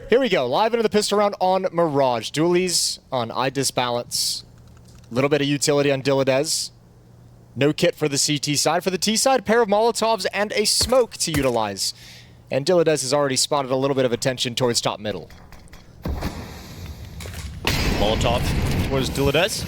Here we go, live into the pistol round on Mirage. Dualies on iDisbalance. A little bit of utility on Diladez. No kit for the CT side. For the T side, pair of Molotovs and a smoke to utilize. And Diladez has already spotted a little bit of attention towards top middle. Molotov towards Diladez.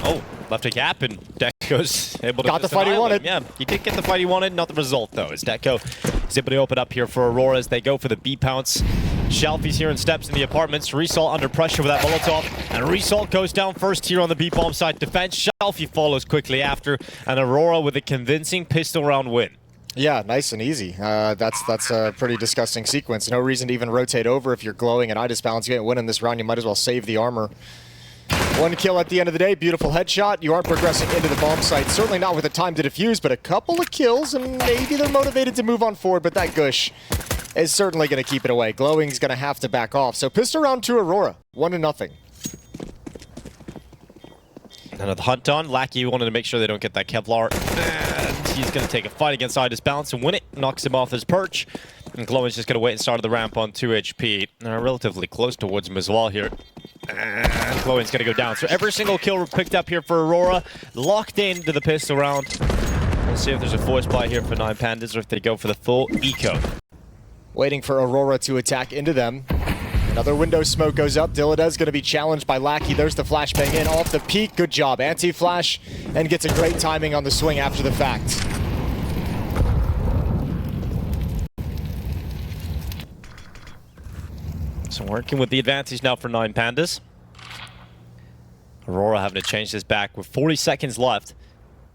Oh, left a gap and Deco's able to got the fight he wanted. Yeah, he did get the fight he wanted, not the result though, as Deco is able to open up here for Aurora as they go for the B pounce. Shalfie's here and steps in the apartments. Resalt under pressure with that Molotov, and Resalt goes down first here on the B bomb side defense. Shalfie follows quickly after, and Aurora with a convincing pistol round win. Yeah, nice and easy. That's a pretty disgusting sequence. No reason to even rotate over if you're glowing and iDisbalance. You ain't winning this round. You might as well save the armor. One kill at the end of the day. Beautiful headshot. You aren't progressing into the bomb site. Certainly not with the time to defuse, but a couple of kills, and maybe they're motivated to move on forward, but that Gush is certainly going to keep it away. Glowing's going to have to back off. So pistol round to Aurora. 1-0. Another hunt on. Lackey wanted to make sure they don't get that Kevlar. And he's going to take a fight against iDisbalance and win it. Knocks him off his perch. And Glowing's just going to wait and start the ramp on 2 HP. They're relatively close towards him as well here. And Glowing's going to go down. So every single kill picked up here for Aurora. Locked into the pistol round. We'll see if there's a force buy here for 9 Pandas or if they go for the full eco. Waiting for Aurora to attack into them. Another window smoke goes up. Diladez going to be challenged by Lackey. There's the flashbang in off the peak. Good job. Anti-flash and gets a great timing on the swing after the fact. So working with the advantage now for 9 Pandas. Aurora having to change this back with 40 seconds left.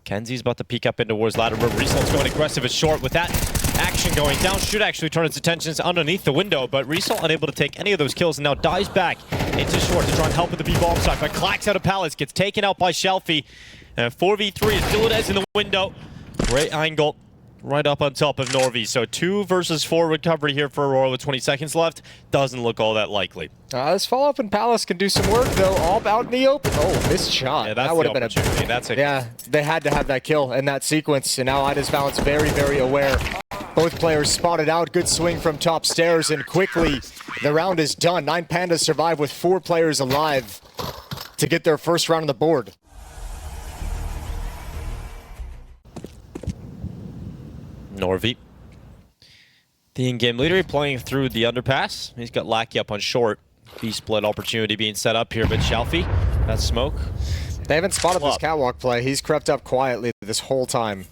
Kenzie's about to peek up in towards ladder room. Result's going aggressive as short with that action going down. Should actually turn its attentions underneath the window, but Result unable to take any of those kills and now dives back into short to try and help with the B-bomb side. But clacks out of pallets, gets taken out by Shalfie. And 4v3 is Diladez in the window. Great angle right up on top of Norvi. So 2 versus 4 recovery here for Aurora with 20 seconds left. Doesn't look all that likely. This follow-up in Palace can do some work, though. All out in the open. Oh, missed shot. Yeah, that's that would have been a... That's a... Yeah, they had to have that kill in that sequence, and now iDisbalance very, very aware. Both players spotted out. Good swing from top stairs, and quickly the round is done. 9 Pandas survive with 4 players alive to get their first round on the board. Norvi, the in-game leader, playing through the underpass. He's got Lackey up on short. B-split opportunity being set up here, but Shalfie, that smoke. They haven't spotted this catwalk play. He's crept up quietly this whole time.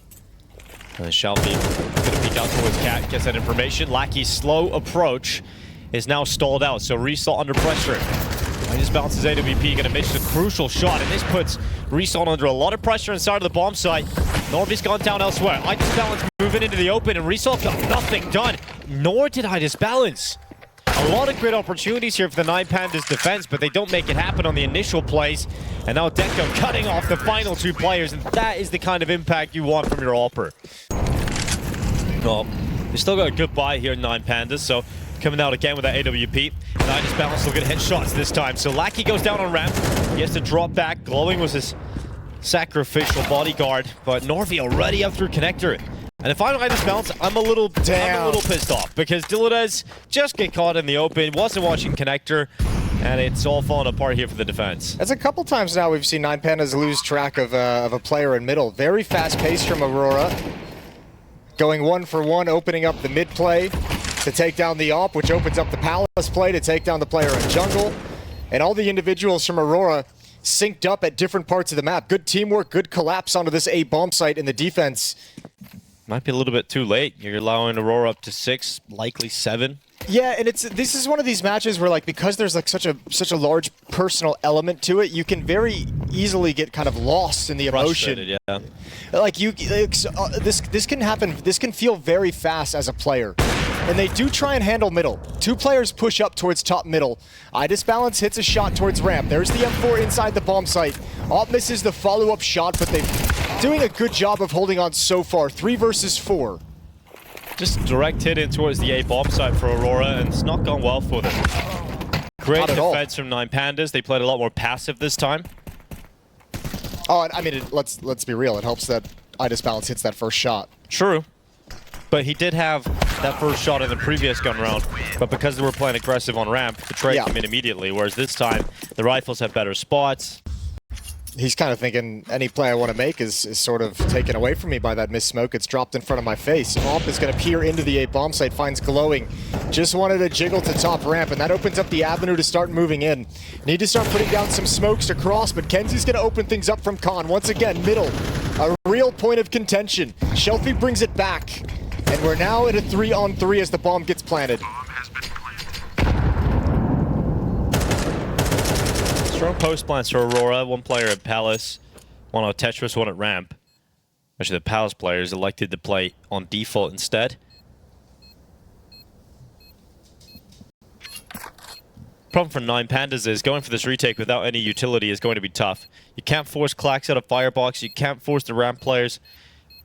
Shalfie going to peek out towards Cat, gets that information. Lackey's slow approach is now stalled out, so Resalt under pressure. iDisbalance is AWP, going to miss the crucial shot, and this puts Resalt under a lot of pressure inside of the bomb site. Norvi's gone down elsewhere. iDisbalance moving into the open, and Resalt got nothing done. Nor did iDisbalance. A lot of great opportunities here for the 9 Pandas defense, but they don't make it happen on the initial plays. And now Deco cutting off the final 2 players, and that is the kind of impact you want from your AWPer. Well, they still got a good buy here, 9 Pandas, so coming out again with that AWP. And iDisbalance will get headshots this time. So Lackey goes down on ramp. He has to drop back. Glowing was his sacrificial bodyguard, but Norvi already up through connector. And if I'm iDisbalance, I'm a little pissed off because Diladez just get caught in the open, wasn't watching connector, and it's all falling apart here for the defense. That's a couple times now we've seen 9 Pandas lose track of a player in middle. Very fast pace from Aurora. Going 1 for 1, opening up the mid play to take down the AWP, which opens up the Palace play to take down the player in jungle. And all the individuals from Aurora synced up at different parts of the map. Good teamwork, good collapse onto this A bomb site in the defense. Might be a little bit too late. You're allowing Aurora up to 6, likely 7. Yeah, and this is one of these matches where, like, because there's like such a large personal element to it, you can very easily get kind of lost in the emotion. Yeah. Like this can happen. This can feel very fast as a player. And they do try and handle middle. 2 players push up towards top middle. iDisbalance hits a shot towards ramp. There's the M4 inside the bomb site. AWP misses the follow-up shot, but they're doing a good job of holding on so far. 3 versus 4. Just direct hit in towards the A bomb site for Aurora, and it's not gone well for them. Great defense from 9 Pandas. They played a lot more passive this time. Oh, I mean, let's be real. It helps that iDisbalance hits that first shot. True. But he did have that first shot in the previous gun round, but because they were playing aggressive on ramp, the trade came in immediately, whereas this time, the rifles have better spots. He's kind of thinking any play I want to make is sort of taken away from me by that missed smoke. It's dropped in front of my face. Omp is going to peer into the A bomb site, finds glowing. Just wanted to jiggle to top ramp, and that opens up the avenue to start moving in. Need to start putting down some smokes to cross, but Kenzie's going to open things up from Khan. Once again, middle, a real point of contention. Shelfie brings it back, and we're now at a 3-on-3 as the bomb gets planted. Strong post plants for Aurora, one player at Palace, one on Tetris, one at Ramp. Actually, the Palace players elected to play on default instead. Problem for 9 Pandas is going for this retake without any utility is going to be tough. You can't force Clax out of Firebox, you can't force the Ramp players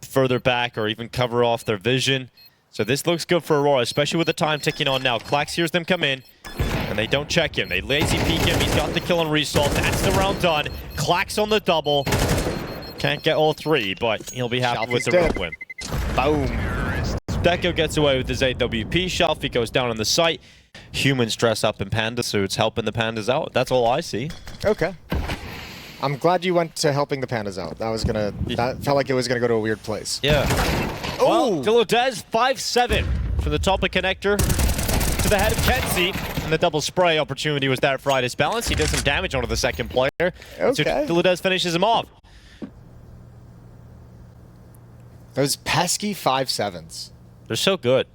further back or even cover off their vision. So this looks good for Aurora, especially with the time ticking on now. Clax hears them come in, and they don't check him. They lazy peek him. He's got the kill on Result. That's the round done. Clax on the double. Can't get all 3, but he'll be happy with the round win. Boom. Deco gets away with his AWP. Shelfie goes down on the site. Humans dress up in panda suits, helping the pandas out. That's all I see. Okay. I'm glad you went to helping the pandas out. That felt like it was gonna go to a weird place. Yeah. Well, Dilodez 5-7 from the top of connector to the head of Kenzie. And the double spray opportunity was there for Idis Balance. He does some damage onto the second player. Okay. So Dilodez finishes him off. Those pesky 5-7s. They're so good.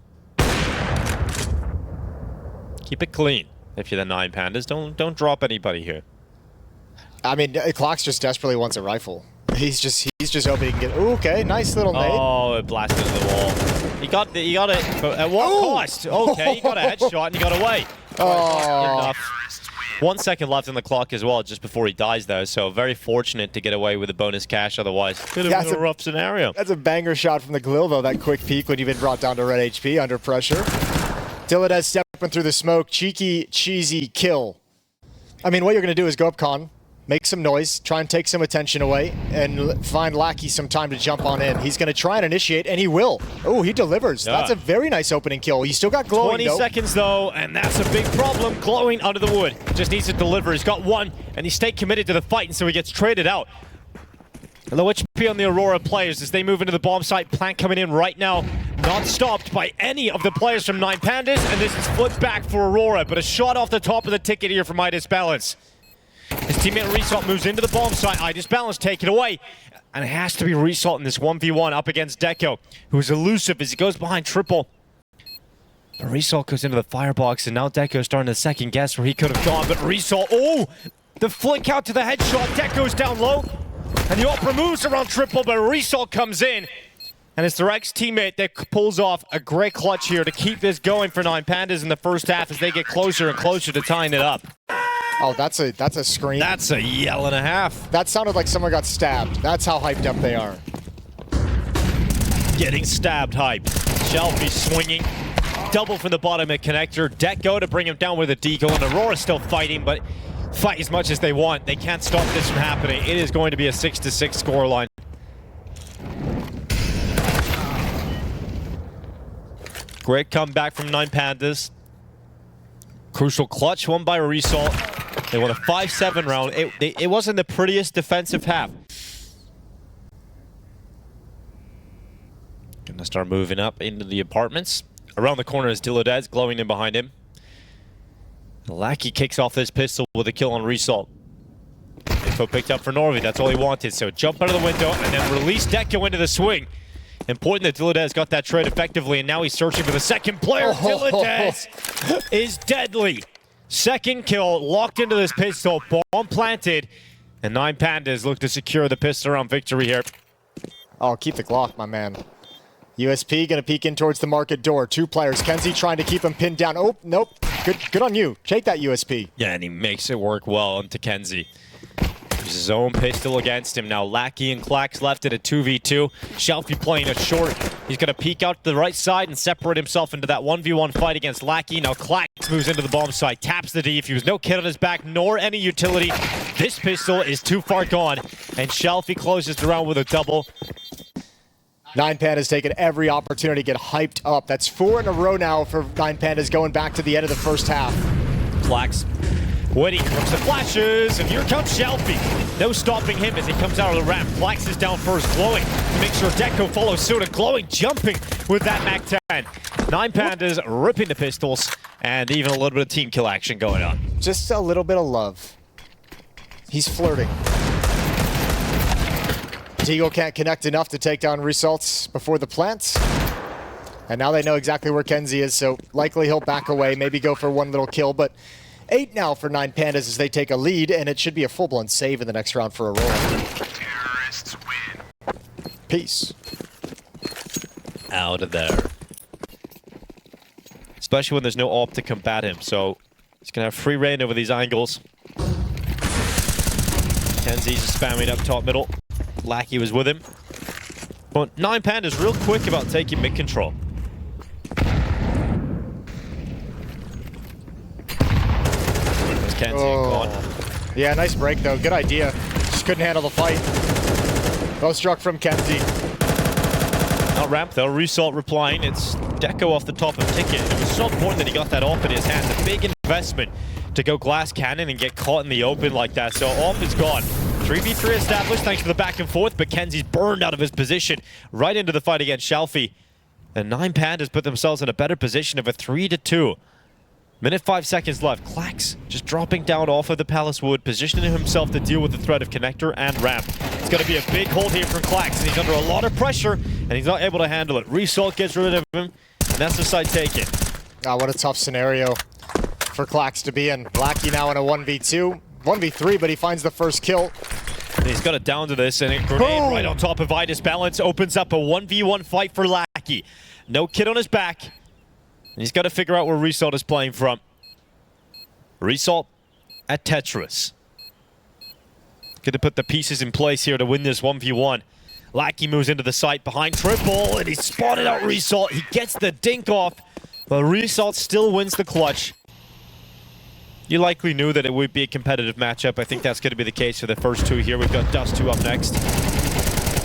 Keep it clean if you're the 9 Pandas. Don't drop anybody here. I mean, Clocks just desperately wants a rifle. He's just hoping he can get. Ooh, okay, nice little nade. Oh, it blasted into the wall. He got it, but at what cost? Okay, he got a headshot and he got away. Oh. Enough. 1 second left on the clock as well, just before he dies though. So very fortunate to get away with the bonus cash. Otherwise, could have been a rough scenario. That's a banger shot from the Glil though. That quick peek when you've been brought down to red HP under pressure. Dilodez stepping through the smoke. Cheeky, cheesy kill. I mean, what you're gonna do is go up con, make some noise, try and take some attention away, and find Lackey some time to jump on in. He's going to try and initiate, and he will. Oh, he delivers. Yeah. That's a very nice opening kill. You still got glowing, 20 seconds, though, and that's a big problem. Glowing under the wood. Just needs to deliver. He's got 1, and he stayed committed to the fight, and so he gets traded out. Low HP on the Aurora players as they move into the bomb site. Plant coming in right now. Not stopped by any of the players from 9 Pandas, and this is flipped back for Aurora, but a shot off the top of the ticket here from Idis Balance. His teammate Resalt moves into the bomb site. Idis Balance take it away. And it has to be Resalt in this 1v1 up against Deco, who's elusive as he goes behind triple. But Resalt goes into the firebox, and now Deco's starting to second guess where he could have gone. But Resalt, oh! The flick out to the headshot. Deco's down low. And the Opera moves around triple, but Resalt comes in. And it's their ex-teammate that pulls off a great clutch here to keep this going for 9 Pandas in the first half as they get closer and closer to tying it up. Oh, that's a scream. That's a yell and a half. That sounded like someone got stabbed. That's how hyped up they are. Getting stabbed hype. Shelfie swinging. Double from the bottom at connector. Deco to bring him down with a deagle, and Aurora still fighting, but fight as much as they want. They can't stop this from happening. It is going to be a 6-6 scoreline. Great comeback from 9 Pandas. Crucial clutch won by Resalt. They won a 5-7 round. It wasn't the prettiest defensive half. Gonna start moving up into the apartments. Around the corner is Dilodez, glowing in behind him. Lackey kicks off this pistol with a kill on Resalt. Info picked up for Norby. That's all he wanted. So jump out of the window and then release Deco into the swing. Important that Dilodez got that trade effectively, and now he's searching for the second player. Dilodez is deadly. Second kill, locked into this pistol, bomb planted, and 9 Pandas look to secure the pistol round victory here. Oh, keep the Glock, my man. USP gonna peek in towards the market door. 2 players. Kenzie trying to keep him pinned down. Oh, nope. Good on you. Take that USP. Yeah, and he makes it work well onto Kenzie. There's his own pistol against him. Now Lackey and Clax left at a 2v2. Shelfie playing a short. He's going to peek out to the right side and separate himself into that 1v1 fight against Lackey. Now Clax moves into the bomb site, taps the D. If he was no kid on his back, nor any utility, this pistol is too far gone. And Shelfie closes the round with a double. Nine Pandas taking every opportunity to get hyped up. That's 4 in a row now for Nine Pandas going back to the end of the first half. Flax waiting for some flashes, and here comes Shelfie. No stopping him as he comes out of the ramp. Flax is down first, Glowing to make sure Deco follows suit, and Glowing jumping with that MAC-10. Nine Pandas ripping the pistols, and even a little bit of team kill action going on. Just a little bit of love. He's flirting. Deagle can't connect enough to take down Results before the plants. And now they know exactly where Kenzie is, so likely he'll back away, maybe go for one little kill, but 8 now for Nine Pandas as they take a lead, and it should be a full-blown save in the next round for Aurora. Terrorists win. Peace. Out of there. Especially when there's no AWP to combat him, so he's going to have free reign over these angles. Kenzie's just spamming up top middle. Lackey was with him. But Nine Pandas real quick about taking mid control. There's Kenzie gone. Yeah, nice break though. Good idea. Just couldn't handle the fight. Both struck from Kenzie. Out ramp though, Result replying. It's Deco off the top of Ticket. It was so important that he got that AWP in his hands. A big investment to go glass cannon and get caught in the open like that. So AWP is gone. 3v3 established thanks to the back and forth, but Kenzie's burned out of his position right into the fight against Shelfie. And Nine Pandas put themselves in a better position of a 3-2. Minute 5 seconds left. Clax just dropping down off of the Palace Wood, positioning himself to deal with the threat of Connector and Ramp. It's going to be a big hold here from Clax, and he's under a lot of pressure, and he's not able to handle it. Result gets rid of him, and that's the side taken. Ah, what a tough scenario for Clax to be in. Lackey now in a 1v2. 1v3, but he finds the first kill. And he's got it down to this, and a grenade right on top of Vitus Balance opens up a 1v1 fight for Lackey. No kid on his back. And he's got to figure out where Result is playing from. Result at Tetris. Good to put the pieces in place here to win this 1v1. Lackey moves into the site behind Triple, and he spotted out Result. He gets the dink off, but Result still wins the clutch. You likely knew that it would be a competitive matchup. I think that's going to be the case for the first two here. We've got Dust 2 up next.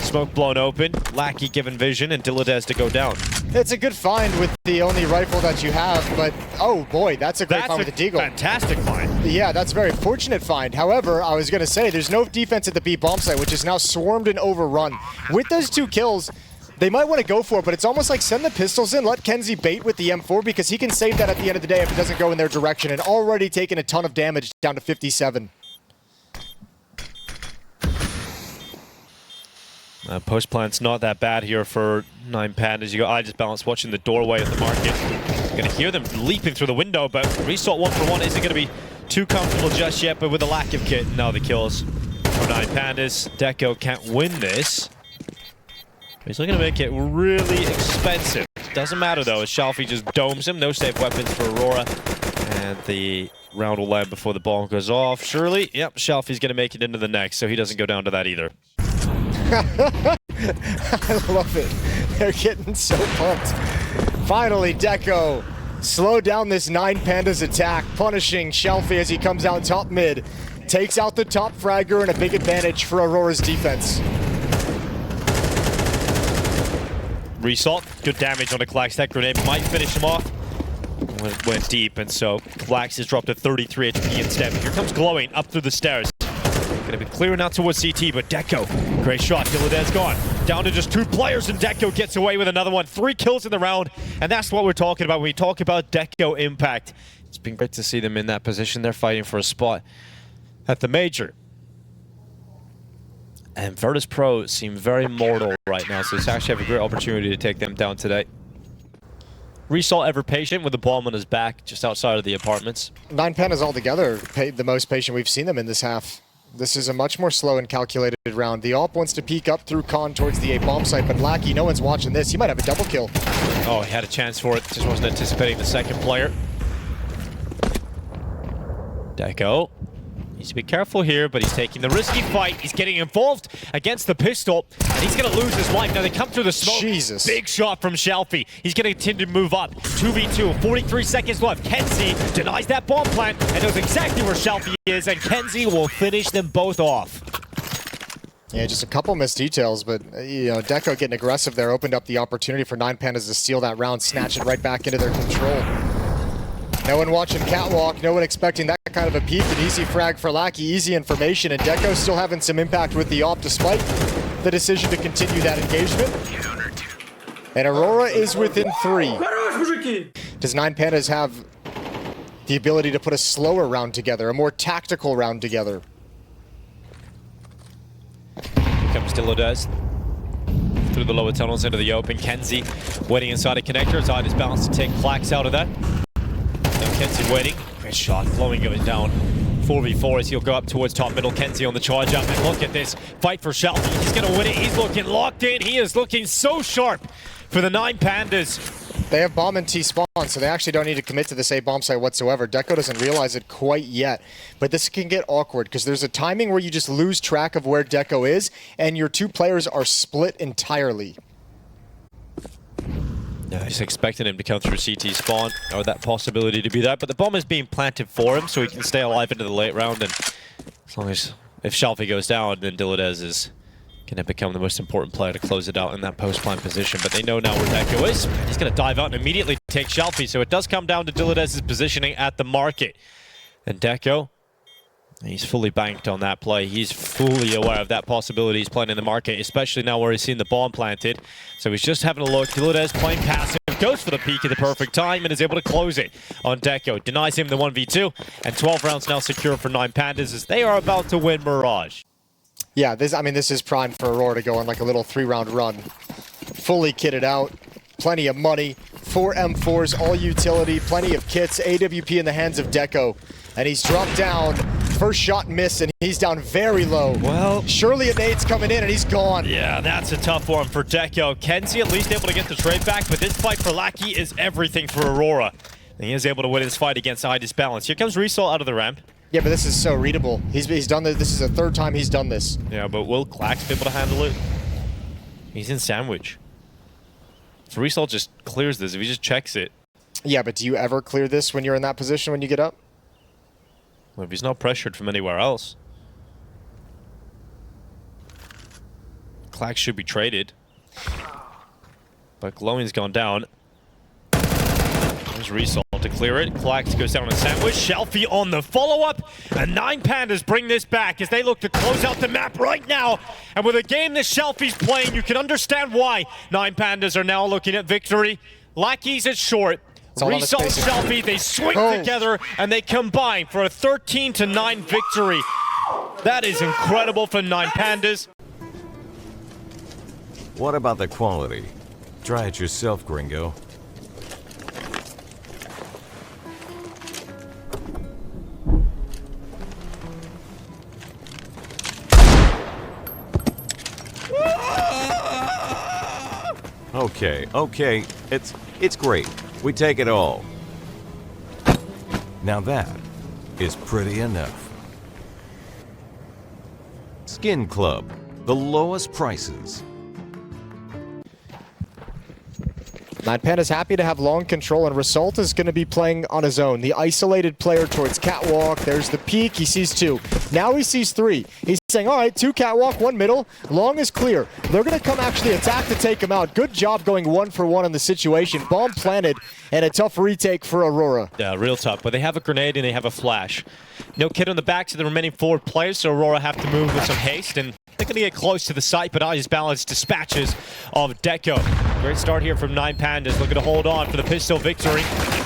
Smoke blown open. Lackey given vision, and Diladez to go down. It's a good find with the only rifle that you have, but oh boy, that's a great find with the Deagle. Fantastic find. Yeah, that's a very fortunate find. However, I was going to say, there's no defense at the B bomb site, which is now swarmed and overrun. With those 2 kills, they might want to go for it, but it's almost like send the pistols in, let Kenzie bait with the M4, because he can save that at the end of the day if it doesn't go in their direction, and already taken a ton of damage down to 57. Post plant's not that bad here for Nine Pandas. You go, I just balance watching the doorway of the market. You're gonna hear them leaping through the window, but Result 1-for-1 isn't gonna be too comfortable just yet, but with a lack of kit, now the kills for Nine Pandas. Deco can't win this. He's looking to make it really expensive. Doesn't matter though, as Shelfie just domes him. No safe weapons for Aurora. And the round will land before the ball goes off. Surely, yep, Shelfie's gonna make it into the next, so he doesn't go down to that either. I love it. They're getting so pumped. Finally, Deco slowed down this Nine Pandas attack, punishing Shelfie as he comes out top mid. Takes out the top fragger and a big advantage for Aurora's defense. Result, good damage on the Clax. That grenade might finish him off. Went deep, and so Clax has dropped to 33 HP instead. Here comes Glowing up through the stairs. Gonna be clearing out towards CT, but Deco, great shot. Diladez gone. Down to just 2 players, and Deco gets away with another one. 3 kills in the round, and that's what we're talking about when we talk about Deco impact. It's been great to see them in that position. They're fighting for a spot at the Major. And Virtus.pro seem very mortal right now, so it's actually have a great opportunity to take them down today. Result ever patient with the bomb on his back just outside of the apartments. Nine Pandas altogether the most patient we've seen them in this half. This is a much more slow and calculated round. The AWP wants to peek up through Con towards the A bomb site, but Lackey, no one's watching this. He might have a double kill. Oh, he had a chance for it. Just wasn't anticipating the second player. Deco needs to be careful here, but he's taking the risky fight. He's getting involved against the pistol, and he's going to lose his life. Now they come through the smoke. Jesus. Big shot from Shelfie. He's going to continue to move up. 2v2, 43 seconds left. Kenzie denies that bomb plant and knows exactly where Shelfie is, and Kenzie will finish them both off. Yeah, just a couple missed details, but you know, Deco getting aggressive there opened up the opportunity for 9 Pandas to steal that round, snatch it right back into their control. No one watching Catwalk, no one expecting that kind of a peek. An easy frag for Lackey, easy information, and Deco still having some impact with the op despite the decision to continue that engagement. And Aurora is within 3. Does 9 Pandas have the ability to put a slower round together, a more tactical round together? Here comes Dilodez through the lower tunnels into the open. Kenzie waiting inside a connector. His eye is balanced to take Clax out of that. Now Kenzie waiting. Great shot. Glowing going down. 4v4 as he'll go up towards top middle. Kenzie on the charge up. And look at this fight for Shelby. He's going to win it. He's looking locked in. He is looking so sharp for the 9 Pandas. They have bomb and T-spawn, so they actually don't need to commit to this A bomb site whatsoever. Deco doesn't realize it quite yet, but this can get awkward because there's a timing where you just lose track of where Deco is, and your 2 players are split entirely. Yeah, he's expecting him to come through CT spawn, or that possibility to be that, but the bomb is being planted for him so he can stay alive into the late round, and as long as, if Shelfie goes down, then Dilodez is going to become the most important player to close it out in that post-plant position. But they know now where Deco is. He's going to dive out and immediately take Shelfie, so it does come down to Dilodez's positioning at the market. And Deco, he's fully banked on that play. He's fully aware of that possibility he's playing in the market, especially now where he's seen the bomb planted. So he's just having a look. Dilodez playing passive, goes for the peak at the perfect time and is able to close it on Deco. Denies him the 1v2, and 12 rounds now secure for 9 Pandas as they are about to win Mirage. Yeah, this is prime for Aurora to go on like a little 3-round run. Fully kitted out, plenty of money, 4 M4s, all utility, plenty of kits, AWP in the hands of Deco. And he's dropped down, first shot miss, and he's down very low. Well, surely a nade's coming in and he's gone. Yeah, that's a tough one for Deco. Kenzie at least able to get the trade back, but this fight for Lackey is everything for Aurora. And he is able to win his fight against Eye Disbalance. Here comes Resol out of the ramp. Yeah, but this is so readable. He's done this. This is the 3rd time he's done this. Yeah, but will Clax be able to handle it? He's in sandwich. So Resol just clears this if he just checks it. Yeah, but do you ever clear this when you're in that position when you get up? Well, if he's not pressured from anywhere else. Clax should be traded. But Glowing's gone down. There's Resol to clear it. Clax goes down a sandwich. Shelfie on the follow-up. And 9 Pandas bring this back as they look to close out the map right now. And with a game that Shelfie's playing, you can understand why 9 Pandas are now looking at victory. Lackey's at short. Resol and Shelfie, they swing together and they combine for a 13-9 victory. That is incredible for 9 Pandas. What about the quality? Try it yourself, gringo. Okay, it's great. We take it all. Now that is pretty enough. Skin Club, the lowest prices. 9 Panda's happy to have long control, and Result is going to be playing on his own. The isolated player towards Catwalk. There's the peak. He sees 2. Now he sees 3. He's saying, all right, 2 Catwalk, 1 middle. Long is clear. They're going to come actually attack to take him out. Good job going 1-for-1 in the situation. Bomb planted, and a tough retake for Aurora. Yeah, real tough. But they have a grenade and they have a flash. No kid on the backs of the remaining forward players, so Aurora have to move with some haste. And they're going to get close to the site, but Eye Disbalance dispatches of Deco. Great start here from 9 Pandas, looking to hold on for the pistol victory.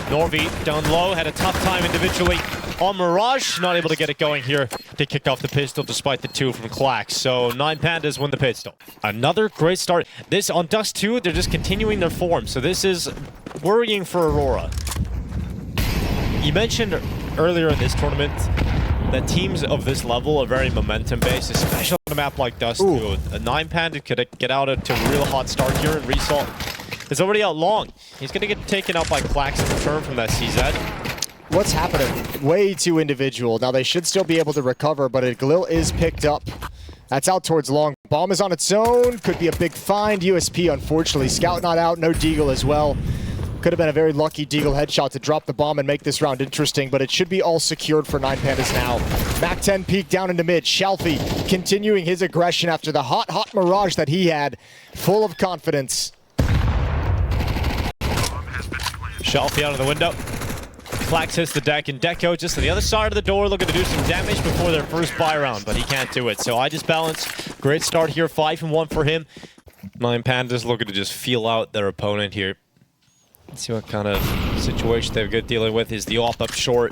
Norvi down low, had a tough time individually on Mirage. Not able to get it going here to kick off the pistol despite the 2 from Clax. So 9 Pandas win the pistol. Another great start. This on Dust 2, they're just continuing their form. So this is worrying for Aurora. You mentioned earlier in this tournament that teams of this level are very momentum-based, especially on a map like Dust 2. A 9 Panda could get out to a real hot start here, and Result is already out long. He's going to get taken out by Clax in return from that CZ. What's happening? Way too individual. Now they should still be able to recover, but a Glil is picked up. That's out towards long. Bomb is on its own. Could be a big find. USP, unfortunately. Scout not out. No Deagle as well. Could have been a very lucky Deagle headshot to drop the bomb and make this round interesting, but it should be all secured for 9 Pandas now. Mac 10 peek down into mid. Shalfie continuing his aggression after the hot Mirage that he had. Full of confidence. Shalfie out of the window. Clax hits the deck, and Deco just on the other side of the door looking to do some damage before their first buy round, but he can't do it. So I just balance. Great start here, 5-1 for him. 9 Pandas looking to just feel out their opponent here. Let's see what kind of situation they're good dealing with. Is the AWP up short?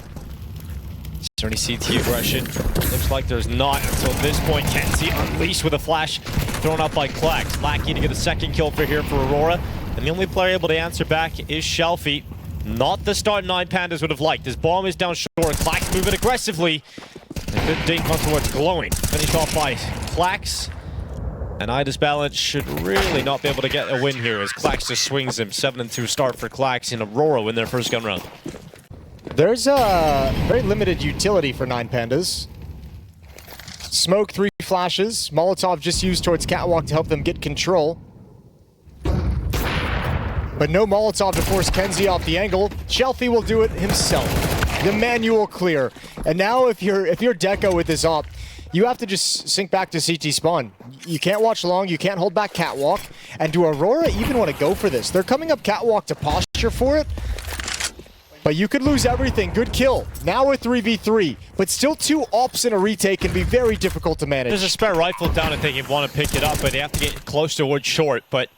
Is there any CT aggression? Looks like there's not until this point. Can't see unleashed with a flash thrown up by Clax. Lackey to get a second kill for here for Aurora. And the only player able to answer back is Shalfie. Not the start 9 Pandas would have liked. His bomb is down short. Clax moving aggressively. A good dink on towards Glowing. Finished off by Clax. And Idis Balance should really not be able to get a win here as Clax just swings him. 7-2 start for Clax in Aurora in their first gun round. There's a very limited utility for 9 Pandas. Smoke 3 flashes. Molotov just used towards Catwalk to help them get control. But no Molotov to force Kenzie off the angle. Shelfie will do it himself. The manual clear. And now if you're Deco with this op, you have to just sink back to CT spawn. You can't watch long, you can't hold back Catwalk. And do Aurora even want to go for this? They're coming up Catwalk to posture for it. But you could lose everything. Good kill. Now a 3v3. But still 2 ops in a retake can be very difficult to manage. There's a spare rifle down if they want to pick it up, but they have to get close towards short. But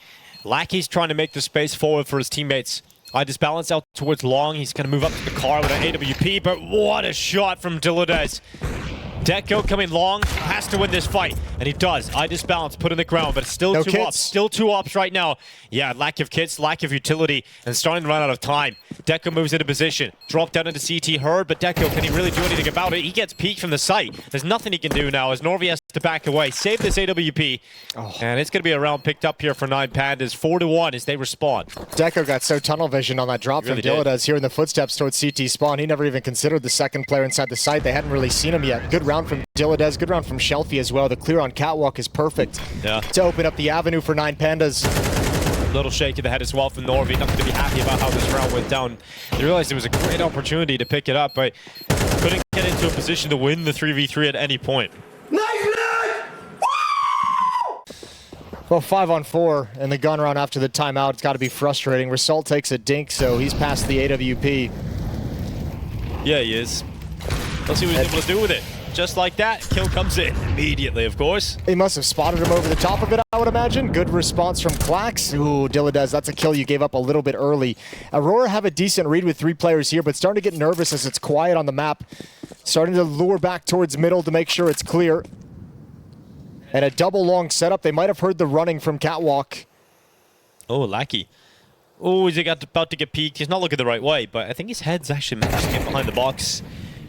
Lackey's trying to make the space forward for his teammates. Idis Balance out towards long. He's going to move up to the car with an AWP, but what a shot from Dilladez. Deco coming long, has to win this fight, and he does. Idis Balance put in the ground, but still no 2 kits. ops. Still 2 ops right now. Yeah, lack of kits, lack of utility, and starting to run out of time. Deco moves into position, dropped down into CT Herd, but Deco, can he really do anything about it? He gets peeked from the site. There's nothing he can do now as Norvi has to back away. Save this AWP, and it's going to be a round picked up here for 9 Pandas. 4-1 as they respond. Deco got so tunnel vision on that drop from Dilladez here in the footsteps towards CT spawn. He never even considered the second player inside the site. They hadn't really seen him yet. Good round from Dilladez, good round from Shelfie as well. The clear on Catwalk is perfect to open up the avenue for 9 Pandas. Little shake of the head as well from Norvi. Not going to be happy about how this round went down. They realized it was a great opportunity to pick it up, but couldn't get into a position to win the 3v3 at any point. Well, 5-on-4 in the gun round after the timeout. It's got to be frustrating. Result takes a dink, so he's past the AWP. Yeah, he is. Let's see what he's able to do with it. Just like that, kill comes in immediately, of course. He must have spotted him over the top of it, I would imagine. Good response from Clax. Ooh, Dilladez, that's a kill you gave up a little bit early. Aurora have a decent read with 3 players here, but starting to get nervous as it's quiet on the map. Starting to lure back towards middle to make sure it's clear. And a double long setup. They might have heard the running from Catwalk. Oh, Lackey. Oh, he's about to get peeked. He's not looking the right way, but I think his head's actually managed to get behind the box.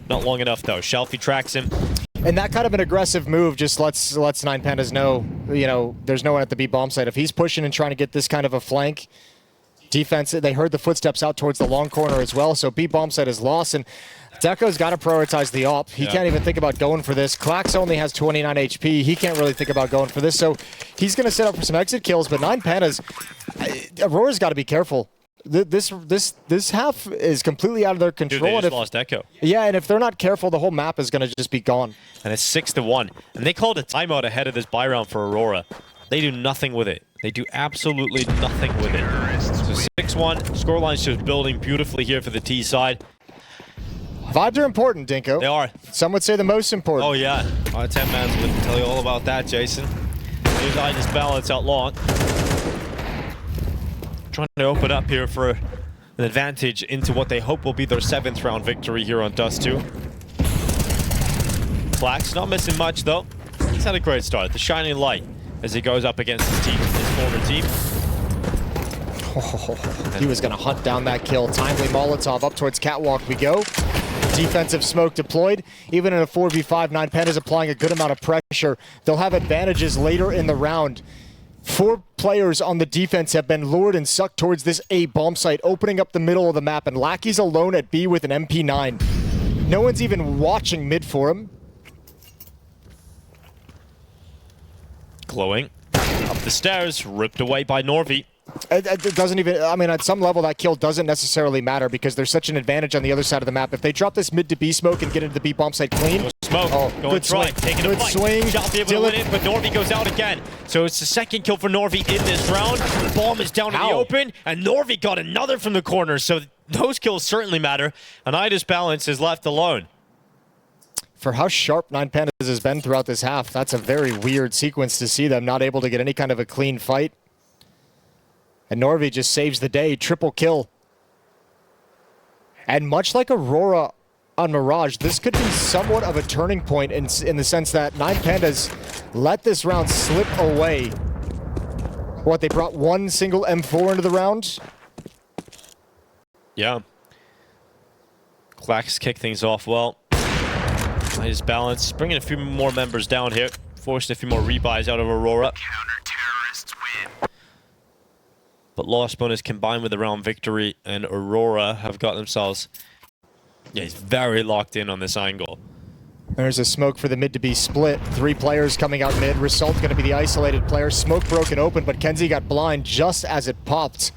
Not long enough, though. Shelfie tracks him. And that kind of an aggressive move just lets 9 Pandas know, you know, there's no one at the B bomb site. If he's pushing and trying to get this kind of a flank defense, they heard the footsteps out towards the long corner as well, so B bomb site is lost, and Deco's got to prioritize the op. He can't even think about going for this. Clax only has 29 HP. He can't really think about going for this, so he's going to set up for some exit kills, but 9 Pandas, Aurora's got to be careful. This half is completely out of their control. Dude, they just lost Echo. Yeah, and if they're not careful, the whole map is going to just be gone. And it's 6-1. And they called a timeout ahead of this buy round for Aurora. They do nothing with it. They do absolutely nothing with it. So 6-1. Scoreline's just building beautifully here for the T side. Vibes are important, Dinko. They are. Some would say the most important. Oh, yeah. Our 10 man's going to tell you all about that, Jason. Here's Idis Balance out long. Trying to open up here for an advantage into what they hope will be their 7th round victory here on Dust 2. Clax not missing much though. He's had a great start. The shining light as he goes up against his team, his former team. Oh, he was going to hunt down that kill. Timely Molotov up towards Catwalk we go. Defensive smoke deployed. Even in a 4v5, 9 Pandas applying a good amount of pressure. They'll have advantages later in the round. 4 players on the defense have been lured and sucked towards this A bomb site, opening up the middle of the map, and Lackey's alone at B with an MP9. No one's even watching mid for him. Glowing. Up the stairs, ripped away by Norvi. It doesn't even, I mean, at some level that kill doesn't necessarily matter because there's such an advantage on the other side of the map. If they drop this mid to B smoke and get into the B bomb site clean. Smoke, going good try, swing. taking Good a fight. swing. Shall be able to win it, but Norby goes out again. So it's the second kill for Norby in this round. Bomb is down in the open, and Norby got another from the corner. So those kills certainly matter, and iDisbalance is left alone. For how sharp 9Pandas has been throughout this half, that's a very weird sequence to see them not able to get any kind of a clean fight. And Norby just saves the day, triple kill. And much like Aurora on Mirage, this could be somewhat of a turning point in the sense that 9Pandas let this round slip away. What, they brought one single M4 into the round? Yeah. Clax kick things off well. iDisbalance, bringing a few more members down here. Forced a few more rebuys out of Aurora. Counter-terrorists win. But lost bonus combined with the round victory, and Aurora have got themselves... Yeah, he's very locked in on this angle. There's a smoke for the mid to be split. 3 players coming out mid. Result going to be the isolated player. Smoke broken open, but Kenzie got blind just as it popped.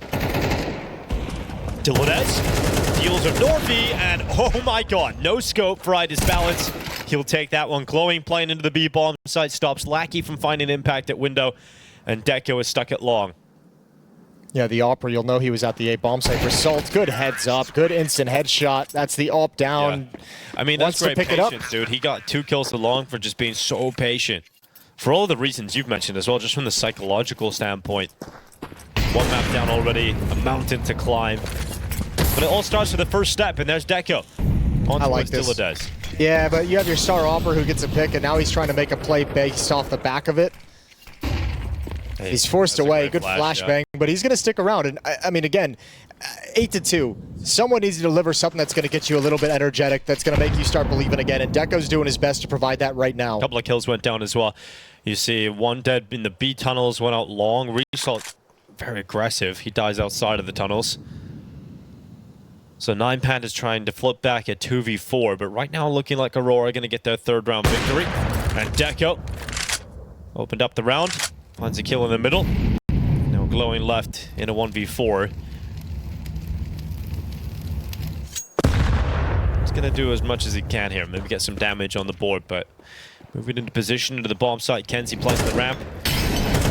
Dilladez deals of Norby, and oh my god, no scope for iDisbalance. He'll take that one. Glowing playing into the B bomb site stops Lackey from finding impact at window, and Deco is stuck at long. Yeah, the Opera, you'll know he was at the A bomb site. Result, good heads up, good instant headshot. That's the op down. Yeah. I mean, that's great pick patience, dude. He got 2 kills to long for just being so patient. For all the reasons you've mentioned as well, just from the psychological standpoint. 1 map down already, a mountain to climb. But it all starts with the first step, and there's Deco. On I like this. Dilladez. Yeah, but you have your star Opera who gets a pick, and now he's trying to make a play based off the back of it. Hey, he's forced away, good flashbang, yeah. but he's going to stick around. And I mean, again, 8-2. Someone needs to deliver something that's going to get you a little bit energetic, that's going to make you start believing again. And Deco's doing his best to provide that right now. A couple of kills went down as well. You see 1 dead in the B tunnels, went out long. Result, very aggressive. He dies outside of the tunnels. So 9Pandas trying to flip back at 2v4, but right now looking like Aurora going to get their 3rd round victory. And Deco opened up the round. Finds a kill in the middle. Now Glowing left in a 1v4. He's gonna do as much as he can here. Maybe get some damage on the board, but moving into position into the bomb site. Kenzie plays the ramp.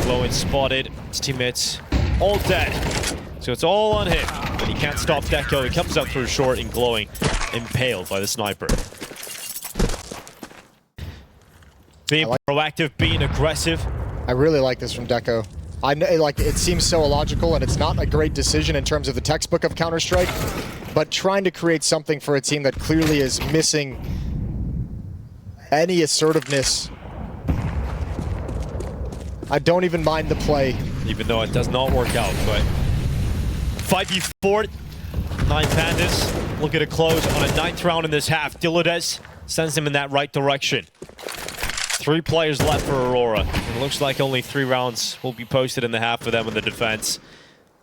Glowing spotted. His teammates all dead. So it's all on him. But he can't stop Deco. He comes up through short and Glowing impaled by the sniper. Being proactive, being aggressive. I really like this from Deco. I know, like, it seems so illogical, and it's not a great decision in terms of the textbook of Counter-Strike, but trying to create something for a team that clearly is missing any assertiveness. I don't even mind the play. Even though it does not work out, but 5v4, 9Pandas look at a close on a 9th round in this half. Dilladez sends him in that right direction. 3 players left for Aurora. It looks like only 3 rounds will be posted in the half for them in the defense.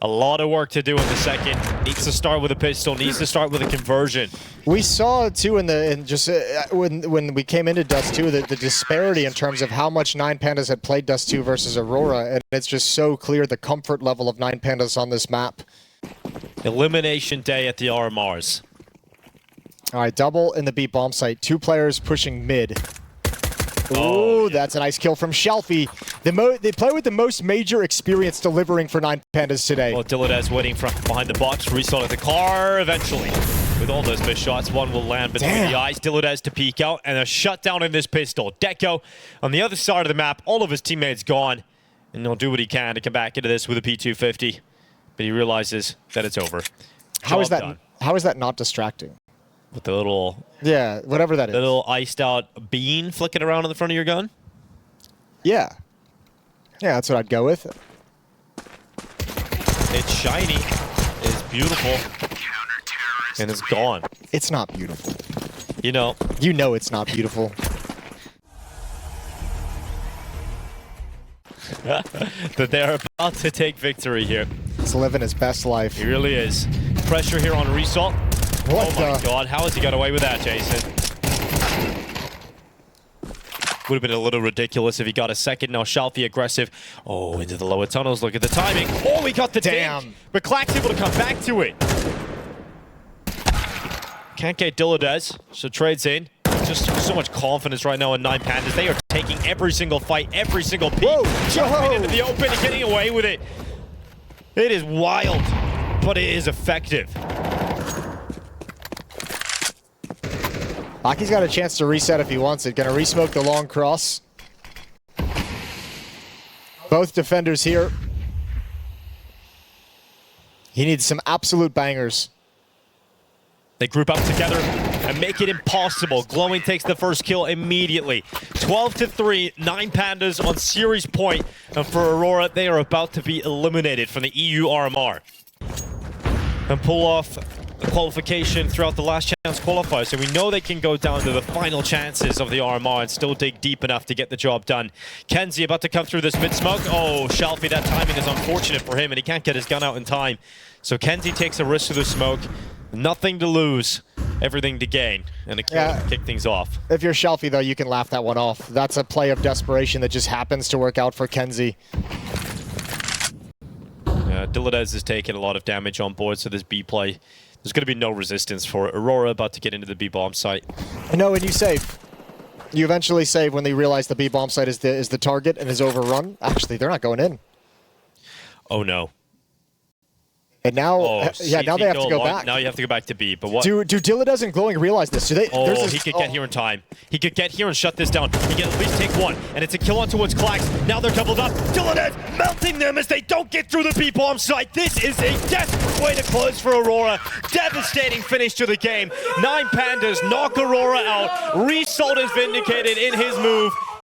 A lot of work to do in the second. Needs to start with a pistol, needs to start with a conversion. We saw too when we came into Dust 2 the disparity in terms of how much 9Pandas had played Dust 2 versus Aurora, and it's just so clear the comfort level of 9Pandas on this map. Elimination day at the RMRs. All right, double in the B bomb site. 2 players pushing mid. Oh, Ooh, that's a nice kill from Shelfie. They play with the most major experience delivering for 9Pandas today. Well, Dilladez waiting from behind the box, restart at the car eventually. With all those missed shots, one will land between the eyes. Dilladez to peek out, and a shutdown in this pistol. Deco on the other side of the map, all of his teammates gone. And he'll do what he can to come back into this with a P250. But he realizes that it's over. How is that not distracting? With the little... Yeah, whatever that is. The little iced out bean flicking around in the front of your gun? Yeah. Yeah, that's what I'd go with. It's shiny. It's beautiful. And it's gone. It's not beautiful. You know. You know it's not beautiful. That they're about to take victory here. He's living his best life. He really is. Pressure here on Result. What oh my god, how has he got away with that, Jason? Would have been a little ridiculous if he got a second. Now Shalfie aggressive. Oh, into the lower tunnels. Look at the timing. Oh, he got the ding. But Clack's able to come back to it. Can't get Dilladez, so trades in. Just so much confidence right now in 9 Pandas. They are taking every single fight, every single peek. Jumping into the open and getting away with it. It is wild, but it is effective. Aki's got a chance to reset if he wants it. Gonna resmoke the long cross. Both defenders here. He needs some absolute bangers. They group up together and make it impossible. Glowing takes the first kill immediately. 12-3, 9 Pandas on series point. And for Aurora, they are about to be eliminated from the EU RMR. And pull off the qualification throughout the last chance qualifier. So we know they can go down to the final chances of the RMR and still dig deep enough to get the job done. Kenzie about to come through this mid-smoke. Oh, Shalfie, that timing is unfortunate for him and he can't get his gun out in time. So Kenzie takes a risk to the smoke. Nothing to lose, everything to gain, and a kill to kick things off. If you're Shalfie, though, you can laugh that one off. That's a play of desperation that just happens to work out for Kenzie. Dilladez is taking a lot of damage on board, so this B play, there's going to be no resistance for it. Aurora about to get into the B bomb site. No, and you save. You eventually save when they realize the B bomb site is the target and is overrun. Actually, they're not going in. Oh no. And now, now they have to go back. Now you have to go back to B, but what? Do Dilladez and Glowing realize this? Do they? Oh, he could get here in time. He could get here and shut this down. He can at least take one, and it's a kill on towards Clax. Now they're doubled up. Dilladez melting them as they don't get through the B-bomb site. This is a desperate way to close for Aurora. Devastating finish to the game. 9 Pandas knock Aurora out. Result is vindicated in his move.